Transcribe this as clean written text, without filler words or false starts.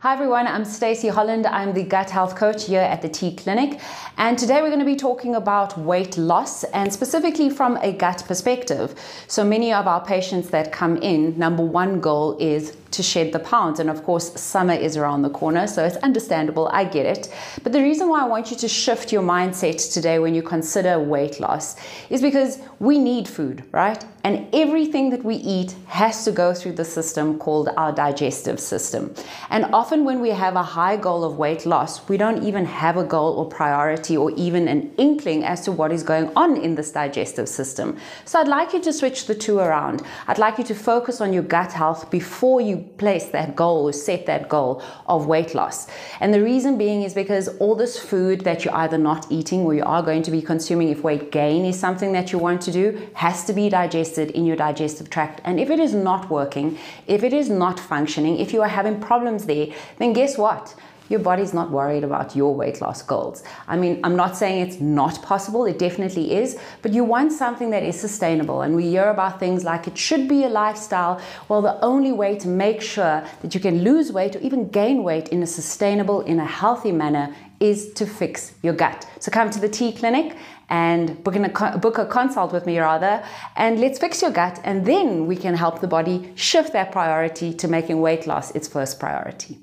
Hi everyone, I'm Stacey Holland. I'm the gut health coach here at the T Clinic, and today we're going to be talking about weight loss and specifically from a gut perspective. So many of our patients that come in, number one goal is to shed the pounds, and of course summer is around the corner, so it's understandable, I get it. But the reason why I want you to shift your mindset today when you consider weight loss is because we need food, right? And everything that we eat has to go through the system called our digestive system. And often when we have a high goal of weight loss, we don't even have a goal or priority or even an inkling as to what is going on in this digestive system. So I'd like you to switch the two around. I'd like you to focus on your gut health before you place that goal or set that goal of weight loss. And the reason being is because all this food that you're either not eating or you are going to be consuming, if weight gain is something that you want to do, has to be digested in your digestive tract. And if it is not working, if it is not functioning, if you are having problems there, then guess what? Your body's not worried about your weight loss goals. I mean, I'm not saying it's not possible, it definitely is, but you want something that is sustainable. And we hear about things like it should be a lifestyle. Well, the only way to make sure that you can lose weight or even gain weight in a sustainable, in a healthy manner is to fix your gut. So come to the T Clinic and book a consult with me rather, and let's fix your gut, and then we can help the body shift that priority to making weight loss its first priority.